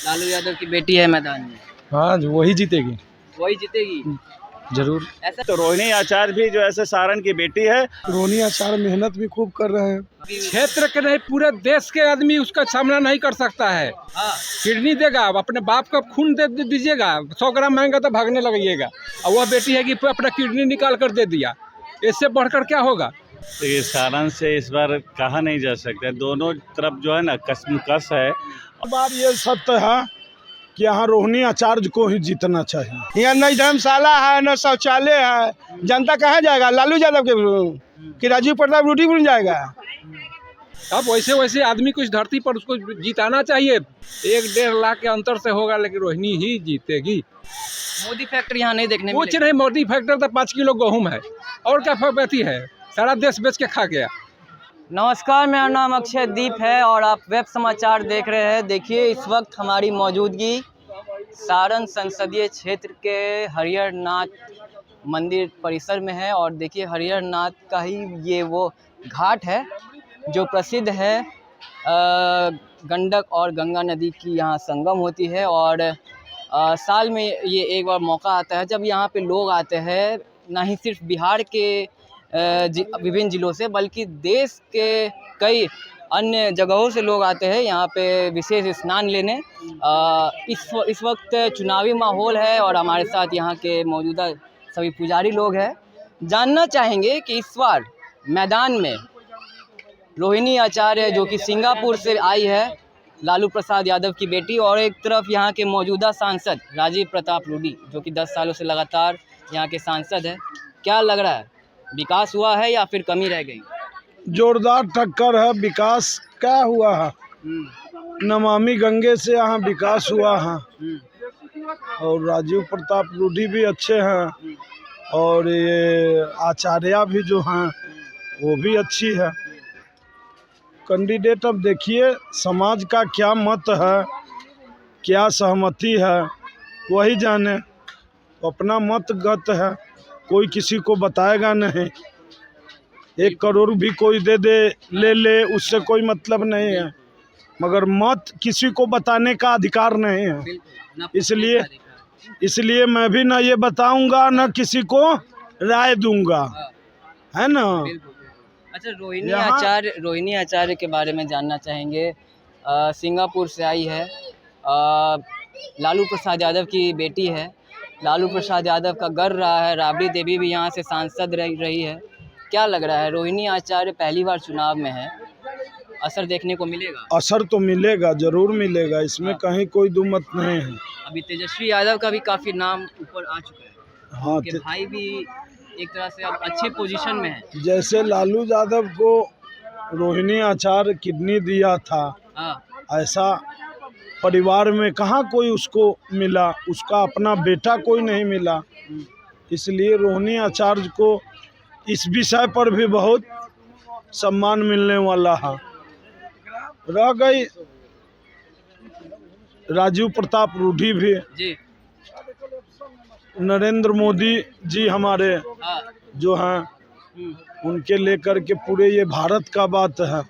लालू यादव की बेटी है मैदान में। हाँ, वही जीतेगी। वही जीतेगी जरूर। ऐसा तो रोहिणी आचार्य भी जो ऐसे सारण की बेटी है। रोहिणी आचार्य मेहनत भी खूब कर रहे हैं। क्षेत्र के नहीं, पूरे देश के आदमी उसका सामना नहीं कर सकता है। हाँ। किडनी देगा, अपने बाप का खून दे दीजिएगा, 100 ग्राम महंगा तो भागने लगेगा। और वह बेटी है कि अपना किडनी निकाल कर दे दिया, इससे बढ़कर क्या होगा। देखिए, सारण से इस बार कहा नहीं जा सकता, दोनों तरफ जो है ना कसमकस है। बात ये सत्य है कि यहाँ रोहिणी आचार्य को ही जीतना चाहिए। यहाँ न धर्मशाला है, न शौचालय है, जनता कहाँ जाएगा? लालू यादव के कि राजीव प्रताप रूडी बन जाएगा। अब वैसे वैसे आदमी को इस धरती पर उसको जिताना चाहिए। 1-1.5 लाख के अंतर से होगा, लेकिन रोहिणी ही जीतेगी। मोदी फैक्टर यहाँ नहीं देखने कुछ नहीं, मोदी फैक्टर तो 5 किलो गेहूं है, और क्या फैक्ट्री है, सारा देश बेच के खा गया। नमस्कार, मेरा नाम अक्षय दीप है और आप वेब समाचार देख रहे हैं। देखिए, इस वक्त हमारी मौजूदगी सारण संसदीय क्षेत्र के हरिहर नाथ मंदिर परिसर में है। और देखिए, हरिहर नाथ का ही ये वो घाट है जो प्रसिद्ध है। गंडक और गंगा नदी की यहाँ संगम होती है और साल में ये एक बार मौका आता है जब यहाँ पे लोग आते हैं, ना ही सिर्फ बिहार के विभिन्न ज़िलों से, बल्कि देश के कई अन्य जगहों से लोग आते हैं यहाँ पे विशेष स्नान लेने। इस वक्त चुनावी माहौल है और हमारे साथ यहाँ के मौजूदा सभी पुजारी लोग हैं। जानना चाहेंगे कि इस बार मैदान में रोहिणी आचार्य जो कि सिंगापुर से आई है, लालू प्रसाद यादव की बेटी, और एक तरफ यहाँ के मौजूदा सांसद राजीव प्रताप रूडी जो कि 10 सालों से लगातार यहाँ के सांसद है। क्या लग रहा है, विकास हुआ है या फिर कमी रह गई? जोरदार टक्कर है। विकास क्या हुआ है? नमामि गंगे से यहाँ विकास हुआ है और राजीव प्रताप रूडी भी अच्छे हैं और ये आचार्य भी जो हैं वो भी अच्छी है। कैंडिडेट अब देखिए समाज का क्या मत है, क्या सहमति है, वही जाने। अपना मत गत है, कोई किसी को बताएगा नहीं। 1 करोड़ भी कोई दे दे ले उससे कोई मतलब नहीं है, मगर मत किसी को बताने का अधिकार नहीं है। इसलिए मैं भी ना ये बताऊंगा ना किसी को राय दूंगा, है ना। अच्छा, रोहिणी आचार्य के बारे में जानना चाहेंगे। सिंगापुर से आई है, लालू प्रसाद यादव की बेटी है। लालू प्रसाद यादव का घर रहा है, राबड़ी देवी भी यहाँ से सांसद रही है। क्या लग रहा है, रोहिणी आचार्य पहली बार चुनाव में है, असर देखने को मिलेगा? असर तो मिलेगा, जरूर मिलेगा, इसमें कहीं कोई दो मत नहीं है। अभी तेजस्वी यादव का भी काफ़ी नाम ऊपर आ चुका है। हाँ, उनके भाई भी एक तरह से अब अच्छे पोजीशन में है। जैसे लालू यादव को रोहिणी आचार्य किडनी दिया था, ऐसा परिवार में कहाँ कोई उसको मिला, उसका अपना बेटा कोई नहीं मिला। इसलिए रोहिणी आचार्य को इस विषय पर भी बहुत सम्मान मिलने वाला है। रह गई राजीव प्रताप रूडी भी जी। नरेंद्र मोदी जी हमारे जो हैं उनके लेकर के पूरे ये भारत का बात है,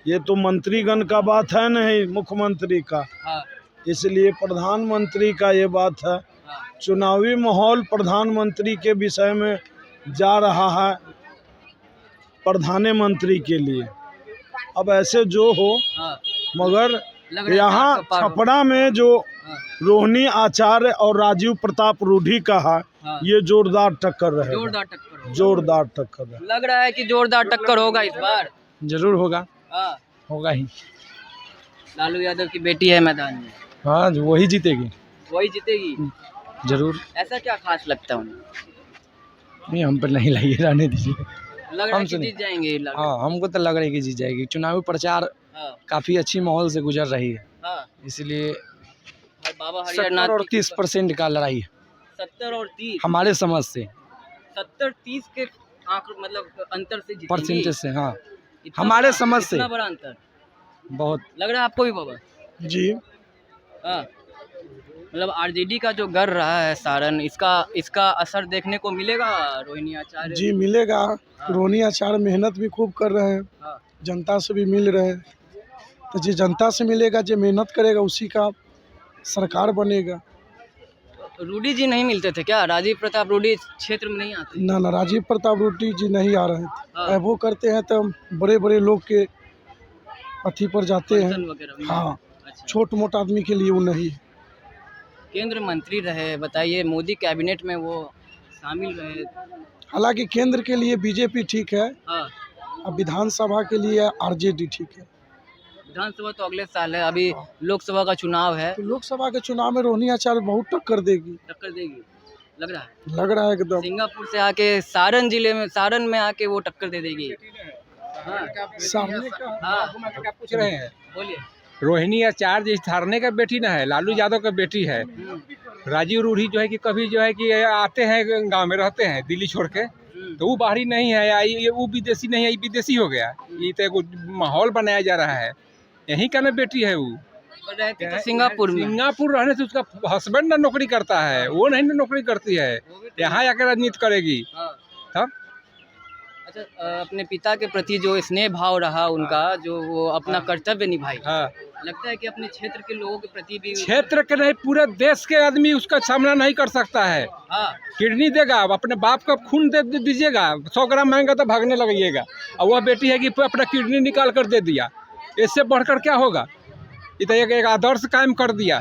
ये तो मंत्रीगण का बात है नहीं, मुख्यमंत्री का। इसलिए प्रधानमंत्री का ये बात है। चुनावी माहौल प्रधानमंत्री के विषय में जा रहा है, प्रधानमंत्री के लिए। अब ऐसे जो हो, मगर यहाँ छपरा में जो रोहिणी आचार्य और राजीव प्रताप रूडी का है, ये जोरदार टक्कर रहेगा। जोरदार टक्कर है। लग रहा है कि जोरदार टक्कर होगा इस बार। जरूर होगा, होगा ही। लालू यादव की बेटी है मैदान में। हाँ, वही जीतेगी। वही जीतेगी जरूर। ऐसा क्या खास लगता है उन्हें? नहीं, हम पर नहीं लगी, रहने दीजिए। लग रहा है कि जीत जाएंगे। हाँ, हमको तो लग रहा है कि जीत जाएगी। चुनावी प्रचार काफी अच्छी माहौल से गुजर रही है, इसलिए 70 और 30% का लड़ाई है। 70 और 30 हमारे समझ से 70-30 के आंकड़ों मतलब अंतर से जीतेंगी। परसेंटेज से, हाँ, हमारे समझ से। इतना बड़ा अंतर बहुत लग रहा है आपको भी बाबा? जी। मतलब आरजेडी का जो घर रहा है सारण, इसका असर देखने को मिलेगा रोहिणी आचार्य? जी मिलेगा। रोहिणी आचार्य मेहनत भी खूब कर रहे हैं, जनता से भी मिल रहे हैं। तो जो जनता से मिलेगा, जो मेहनत करेगा उसी का सरकार बनेगा। रूडी जी नहीं मिलते थे क्या? राजीव प्रताप रूडी क्षेत्र में नहीं आते? ना राजीव प्रताप रूडी जी नहीं आ रहे थे। हाँ। वो करते हैं तो बड़े बड़े लोग के अथी पर जाते हैं। फंक्शन वगैरह में? हाँ, अच्छा। छोट मोट आदमी के लिए वो नहीं। केंद्र मंत्री रहे, बताइए, मोदी कैबिनेट में वो शामिल रहे। हालांकि केंद्र के लिए बीजेपी ठीक है, हाँ, अब विधानसभा के लिए आरजेडी ठीक है। विधानसभा तो अगले साल है, अभी लोकसभा का चुनाव है। तो लोकसभा के चुनाव में रोहिणी आचार्य बहुत टक्कर देगी, टक्कर देगी लग रहा है। लग रहा है एकदम। सिंगापुर से आके सारण जिले में, सारण में आके वो टक्कर दे देगी। हाँ, सामने का हाँ, क्या पूछ रहे हैं? बोलिए। रोहिणी आचार्य जी थारने का बेटी ना है, लालू यादव का बेटी है। राजीव रूढ़ी जो है कि कभी जो है कि आते हैं गांव में रहते हैं दिल्ली छोड़ के, तो वो बाहरी नहीं है, ये वो विदेशी नहीं है, ये विदेशी हो गया। ये तो एक माहौल बनाया जा रहा है, यहीं का ना बेटी है वो। रहती तो सिंगापुर में। सिंगापुर रहने से उसका हस्बैंड ना नौकरी करता है, वो नहीं ना नौकरी करती है, यहाँ आकर राजनीति करेगी। हाँ। तब अच्छा, अपने पिता के प्रति जो स्नेह भाव रहा उनका, जो वो अपना कर्तव्य निभाई, हाँ, लगता है कि अपने क्षेत्र के लोगों के प्रति भी। क्षेत्र के नहीं, पूरे देश के आदमी उसका सामना नहीं कर सकता है। हाँ, किडनी देगा, अपने बाप का खून दे दीजिएगा, 100 ग्राम महंगा तो भागने लगेगा। और वह बेटी है कि अपना किडनी निकाल कर दे दिया, इससे बढ़कर क्या होगा? ये तो एक आदर्श कायम कर दिया।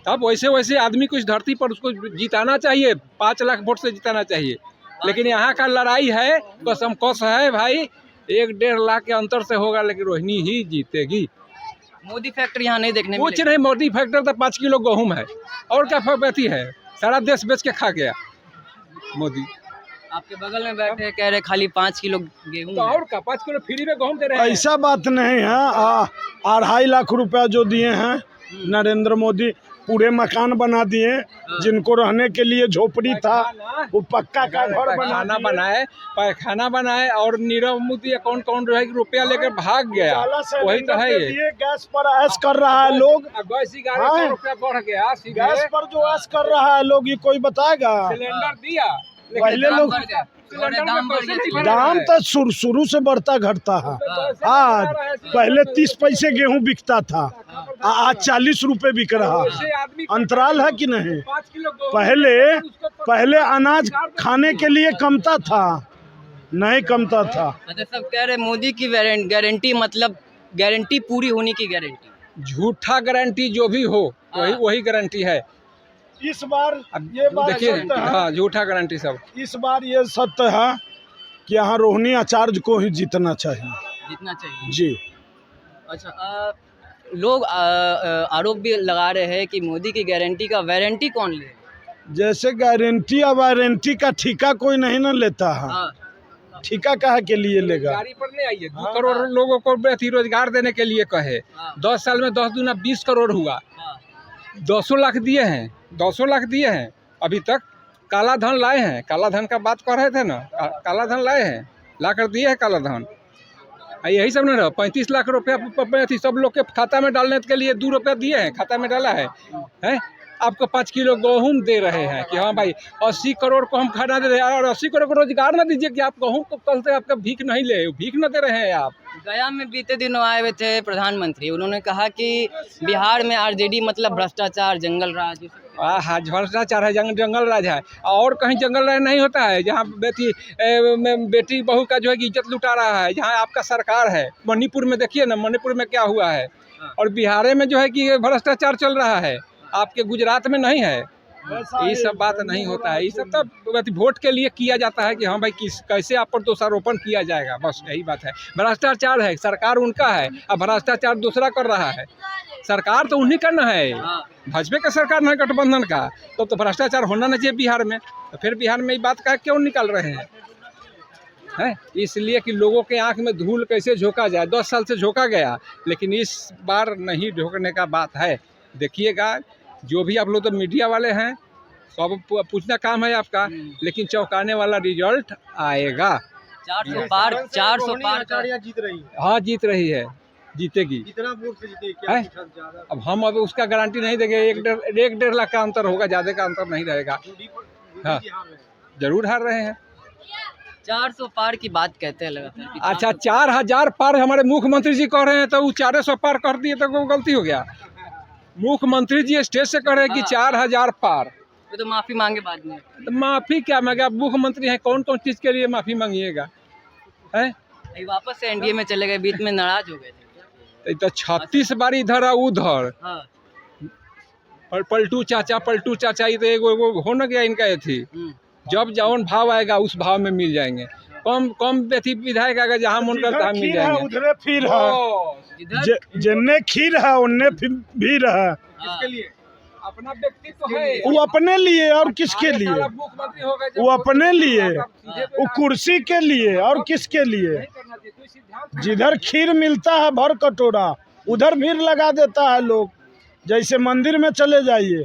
अब वैसे वैसे आदमी को इस धरती पर उसको जिताना चाहिए, 5 लाख वोट से जिताना चाहिए। लेकिन यहाँ का लड़ाई है, कसम कस है भाई, 1-1.5 लाख के अंतर से होगा, लेकिन रोहिणी ही जीतेगी। मोदी फैक्टर यहाँ नहीं देखने कुछ नहीं, मोदी फैक्टर तो 5 किलो गेहूँ है, और क्या फैक्ट्री है? सारा देश बेच के खा गया मोदी। आपके बगल में बैठे कह रहे खाली 5 किलो गेहूं तो और क्या, 5 किलो फ्री में गेहूँ दे रहे हैं। ऐसा बात नहीं है। 2.5 लाख रुपया जो दिए हैं नरेंद्र मोदी, पूरे मकान बना दिए। जिनको रहने के लिए झोपड़ी था वो पक्का का घर खाना बनाए, पैखाना बनाए, और नीरव मोदी कौन कौन जो है कि रुपया लेकर भाग गया, वही तो है ये। गैस पर ऐश कर रहा है लोग, गैस 1100 रुपया बढ़ गया सीधे। गैस पर जो ऐश कर रहा है लोग, ये कोई बताएगा? सिलेंडर दिया, पहले लोग दाम तो शुरू से बढ़ता घटता है। आज पहले 30 पैसे गेहूं बिकता था, आज 40 रुपए बिक रहा है। अंतराल है कि नहीं? पहले अनाज खाने के लिए कमता था, नहीं कमता था। अच्छा, सब कह रहे मोदी की गारंटी, मतलब गारंटी पूरी होने की गारंटी। झूठा गारंटी जो भी हो वही गारंटी है। इस बार ये बात देखिए, सत्य है। हाँ, झूठा गारंटी सब। इस बार ये सत्य है कि यहाँ रोहिणी आचार्य को ही जीतना चाहिए। जितना चाहिए जी। अच्छा, लोग आरोप भी लगा रहे हैं कि मोदी की गारंटी का वारंटी कौन ले? जैसे गारंटी या वारंटी का ठेका कोई नहीं ना लेता है। हाँ, ठेका कहाँ के लिए लेगा? गाड़ी पर नहीं आइए, 2 करोड़ लोगों को रोजगार देने के लिए कहे। 10 साल में 10 दूना 20 करोड़ हुआ। 200 लाख दिए हैं, 200 लाख दिए हैं अभी तक। काला धन लाए हैं, काला धन का बात कर रहे थे ना, काला धन लाए हैं, ला कर दिए है काला धन। यही सब नहीं रहा, 35 लाख रुपया सब लोग के खाता में डालने के लिए 2 रुपया दिए हैं, खाता में डाला है। आपको 5 किलो गेहूँ दे रहे हैं कि हाँ भाई 80 करोड़ को हम खाना दे रहे हैं, और 80 करोड़ को रोजगार ना दीजिए कि आप गेहूँ को कल से आपका भीख नहीं ले, भीख न दे रहे हैं आप। गया में बीते दिनों आए हुए थे प्रधानमंत्री, उन्होंने कहा कि बिहार में आरजेडी मतलब भ्रष्टाचार, जंगल राज। हाँ, भ्रष्टाचार है, जंगल राज है, और कहीं जंगल राज नहीं होता है। जहाँ बेटी बहू का जो है कि इज्जत लुटा रहा है, जहाँ आपका सरकार है। मणिपुर में देखिए ना, मणिपुर में क्या हुआ है, और बिहार में जो है कि भ्रष्टाचार चल रहा है, आपके गुजरात में नहीं है। ये सब बात नहीं होता है, ये सब तो वोट के लिए किया जाता है कि हाँ भाई कैसे आप पर दोषारोपण किया जाएगा, बस यही बात है। भ्रष्टाचार है, सरकार उनका है, अब भ्रष्टाचार दूसरा कर रहा है। सरकार तो उन्हीं का ना है, भाजपा का सरकार ना, गठबंधन का। तो भ्रष्टाचार होना नहीं चाहिए बिहार में, तो फिर बिहार में ये बात का क्यों निकाल रहे हैं? इसलिए कि लोगों के आंख में धूल कैसे झोंका जाए। 10 साल से झोंका गया, लेकिन इस बार नहीं झोंकने का बात है। देखिएगा, जो भी आप लोग तो मीडिया वाले हैं, सब पूछना काम है आपका, लेकिन चौंकाने वाला रिजल्ट आएगा। 400 पार जीत रही है। हाँ, जीत रही है, जीतेगी। कितना वोट से जीतेगी? अब हम अब उसका गारंटी नहीं देंगे। 1-1.5 लाख का अंतर होगा, ज़्यादा का अंतर नहीं रहेगा। हाँ, जरूर हार रहे हैं। 400 पार की बात कहते हैं लगातार। अच्छा, 4000 पार हमारे मुख्यमंत्री जी कह रहे हैं, तो वो 400 पार कर दिए तो वो गलती हो गया। मुख्यमंत्री जी स्टेज से कह रहे हैं कि 4000 पार। ये तो माफी मांगे बाद में। तो माफी क्या मांगे? आप मुख्यमंत्री हैं, कौन कौन चीज के लिए माफी मांगिएगा? है अभी वापस से एनडीए में चले गए, बीच में नाराज हो गए थे। तो 36 बार इधर आ उधर, हाँ। पलटू चाचा, ये तो एगो हो न गया इनका। ये थी जब जौन भाव आएगा उस भाव में मिल जाएंगे। कम बेथी विधायक आएगा, जहाँ मन करता है मिल जाएंगे। उधरे फिर है, जिन्ने खीर है उनने भी रहा। किसके लिए? अपना व्यक्तित्व है, वो अपने लिए और किसके लिए? मुख्यमंत्री हो गए, वो अपने लिए, वो कुर्सी के लिए और किसके लिए? जिधर खीर मिलता है भर कटोरा, उधर भीड़ लगा देता है लोग। जैसे मंदिर में चले जाइए,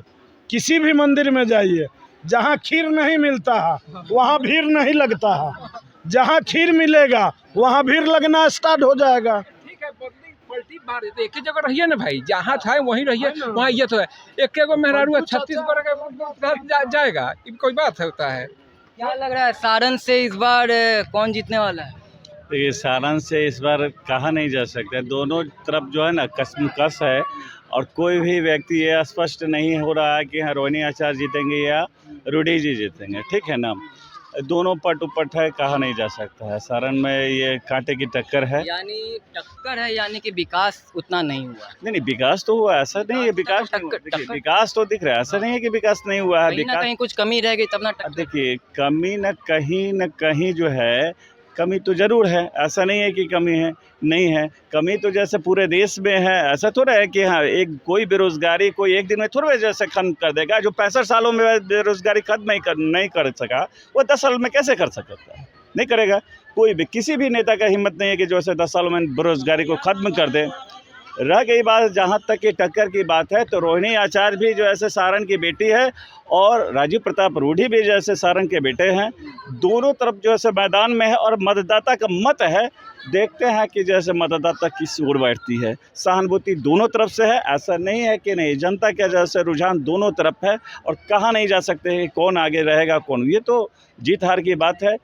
किसी भी मंदिर में जाइए, जहाँ खीर नहीं मिलता है वहाँ भीड़ नहीं लगता है, जहाँ खीर मिलेगा वहाँ भीड़ लगना स्टार्ट हो जाएगा। ठीक है, पलटी बार तो एक ही जगह रहिए ना भाई, जहाँ था वहीं रहिए, वहाँ ये तो है। एक एगो मेहरारू 36 बार जाएगा, कोई बात होता है? क्या लग रहा है सारण से इस बार कौन जीतने वाला है? देखिए, सारण से इस बार कहा नहीं जा सकता, दोनों तरफ जो है ना कसमकस है, और कोई भी व्यक्ति ये स्पष्ट नहीं हो रहा है कि हाँ रोहिणी आचार्य जीतेंगे या रूडी जी जीतेंगे। ठीक है ना, दोनों पट उपट है, कहा नहीं जा सकता है। सारण में ये कांटे की टक्कर है। यानी टक्कर है, यानी कि विकास उतना नहीं हुआ। नहीं, विकास तो हुआ, ऐसा नहीं है विकास नहीं हुआ। देखिए, विकास तो दिख रहा है, ऐसा नहीं है कि विकास नहीं हुआ है। कहीं ना कहीं कुछ कमी रह गई तब ना टक्कर। देखिए, कमी न कहीं जो है, कमी तो जरूर है, ऐसा नहीं है कि कमी है नहीं है। कमी तो जैसे पूरे देश में है, ऐसा थोड़ा है कि हाँ एक कोई बेरोजगारी कोई एक दिन में थोड़ा जैसे खत्म कर देगा। जो 65 सालों में बेरोजगारी खत्म नहीं कर सका, वो 10 साल में कैसे कर सकता है? नहीं करेगा। कोई भी, किसी भी नेता का हिम्मत नहीं है कि जो ऐसे 10 सालों में बेरोजगारी को ख़त्म कर दे। रह गई बात जहाँ तक कि टक्कर की बात है, तो रोहिणी आचार्य भी जो ऐसे सारण की बेटी है और राजीव प्रताप रूडी भी जैसे सारण के बेटे हैं। दोनों तरफ जो है मैदान में है और मतदाता का मत है। देखते हैं कि जैसे मतदाता किस ओर बैठती है। सहानुभूति दोनों तरफ से है, ऐसा नहीं है कि नहीं। जनता का जैसे रुझान दोनों तरफ है और कहा नहीं जा सकते कि कौन आगे रहेगा कौन। ये तो जीत हार की बात है,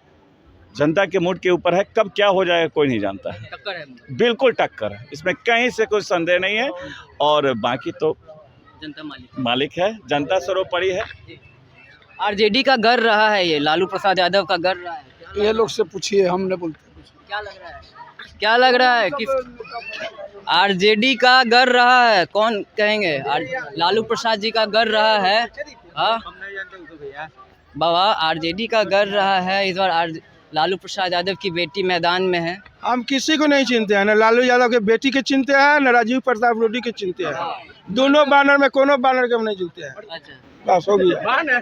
जनता के मूड के ऊपर है। कब क्या हो जाएगा कोई नहीं जानता है। टक्कर है, बिल्कुल टक्कर है, इसमें कहीं से कोई संदेह नहीं है। और बाकी तो जनता मालिक है, जनता सर्वोपरि है। आरजेडी का घर रहा है, ये लालू प्रसाद यादव का घर रहा है। ये लोग से पूछिए, हम नहीं बोलते। क्या लग रहा है? क्या लग रहा है किस आरजेडी का घर रहा है? कौन कहेंगे? लालू प्रसाद जी का घर रहा है। हाँ बाबा, आरजेडी का घर रहा है इस बार। लालू प्रसाद यादव की बेटी मैदान में है। हम किसी को नहीं चिंते हैं, न लालू यादव के बेटी के चिंते हैं, न राजीव प्रताप रूडी के चिंते हैं। दोनों बैनर में कोनो बैनर के हम नहीं चिंते हैं। अच्छा, बस हो गया।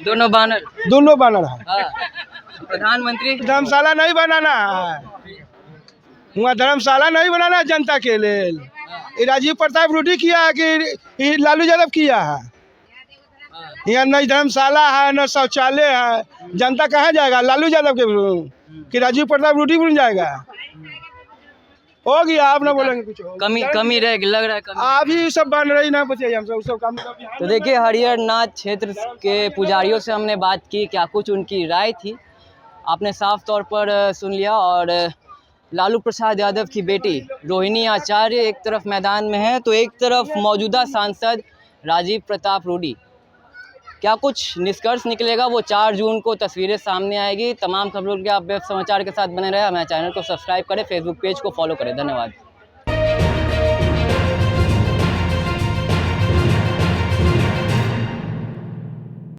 दोनों बैनर है। हाँ। प्रधानमंत्री धर्मशाला नहीं बनाना है, वहाँ धर्मशाला नहीं बनाना है जनता के लिए। ये राजीव प्रताप रूडी किया है कि लालू यादव किया है? यहाँ न धर्मशाला है न शौचालय है, जनता कहाँ जाएगा? लालू यादव के कि राजीव प्रताप रूडी बन जाएगा? हो गया, आप ना बोलेंगे कुछ। कमी रहेगी, लग रहा है कमी। आप ही सब बन रही ना बचे हम सब काम। तो देखिए, हरिहर नाथ क्षेत्र के पुजारियों से हमने बात की, क्या कुछ उनकी राय थी आपने साफ तौर पर सुन लिया। और लालू प्रसाद यादव की बेटी रोहिणी आचार्य एक तरफ मैदान में है, तो एक तरफ मौजूदा सांसद राजीव प्रताप रूडी। क्या कुछ निष्कर्ष निकलेगा वो 4 जून को तस्वीरें सामने आएगी। तमाम खबरों के आप वेब समाचार के साथ बने रहे। हमारे चैनल को सब्सक्राइब करें, फेसबुक पेज को फॉलो करें। धन्यवाद।